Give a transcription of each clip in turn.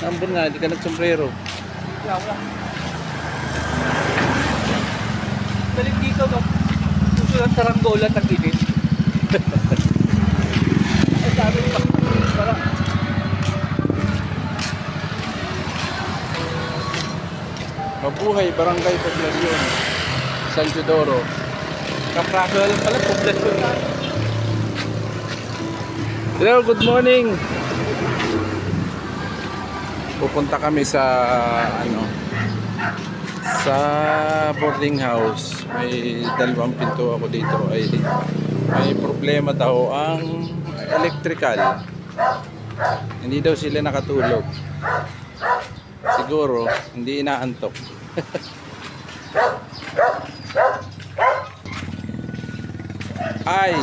Ambon nga, di ka nagsombrero. Wala. Balik dito, no? Susunod sa Ranggola, tag-init. Ay, sabi pa. Para. Mabuhay, Barangay Poblacion, San Teodoro. Kapraso lang pala, poblasyon na. Hello, good morning. Pupunta kami sa sa boarding house. May dalawang pinto ako dito. Ay may problema daw ang electrical. Hindi daw sila nakatulog. Siguro hindi inaantok. Ay,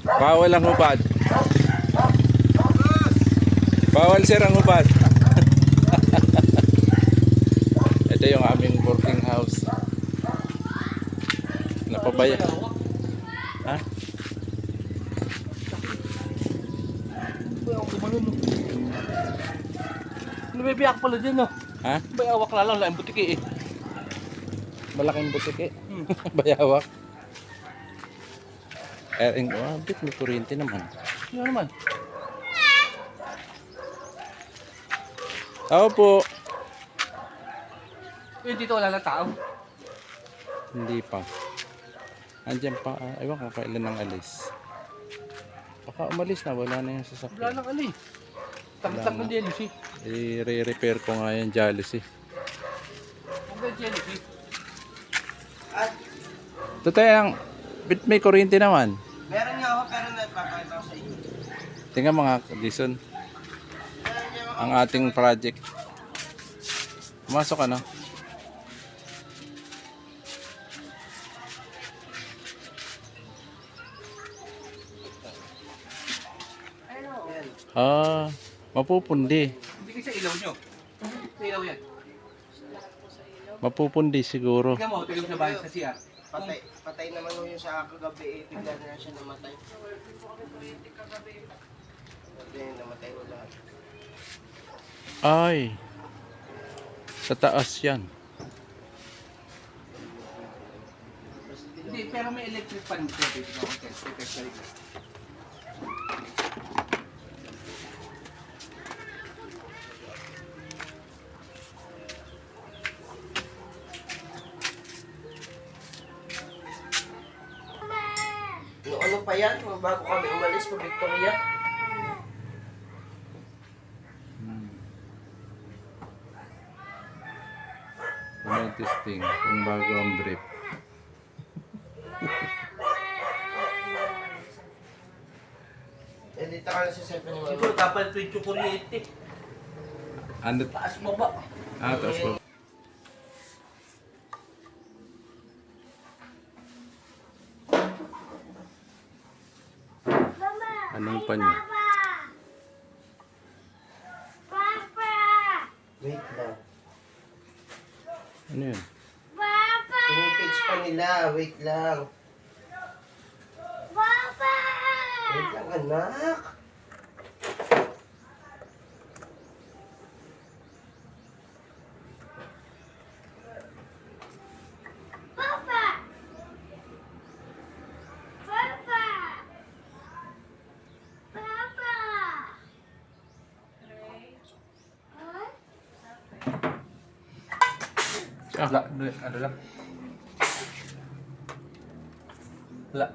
bawal ang hubad. Bawal sir ang hubad. Ito yung aming boarding house. Napabaya. Ha? May awak naman nun, no? Nabibiyak pala dyan, no? Ha? May awak na lang, laing butiki eh. Malaking butik eh. Bayawak. Bit may kuryente naman. Ano naman? Ako po. Dito wala na tao. Hindi pa. Andiyan pa. Ewan ko kailan nang alis. Baka umalis na. Wala na yung Wala sasakyan. nang ali. Takot Wala ng na. jealousy. I-repair ko nga yung jealousy. Huwag na jealousy. Totoo yung bit may kuryente naman. Meron nga ako pero nagpapakita ko sa inyo. Tingnan mga Dison. Ang ating project. Pumasok ka na. Yan. Mapupundi. Hindi kasi ilaw nyo. Sa ilaw yan. Mapupundi siguro. Tingnan mo, tulog sa bahay sa CR. Patay naman yung sa kagabi eh. Bigla na siya namatay. Hindi, namatay ko lahat. Ay. Sa taas yan. Hindi, pero may electric fan dito. Dito ako test. Test ka rin. Yung ano pa yan? Yung bago kami umalis pa Victoria. May testing kung bago ang brief. Eh, dito ka na sa 7 ni Siguro Mama. dapat ito yung kuryente. Ano? Taas mo ba? Tapos po. Anong pa niya? Wait lang. Ano yun? Pinipage pa nila. Wait lang. Wait lang, anak. Wala. Ano lang? Wala.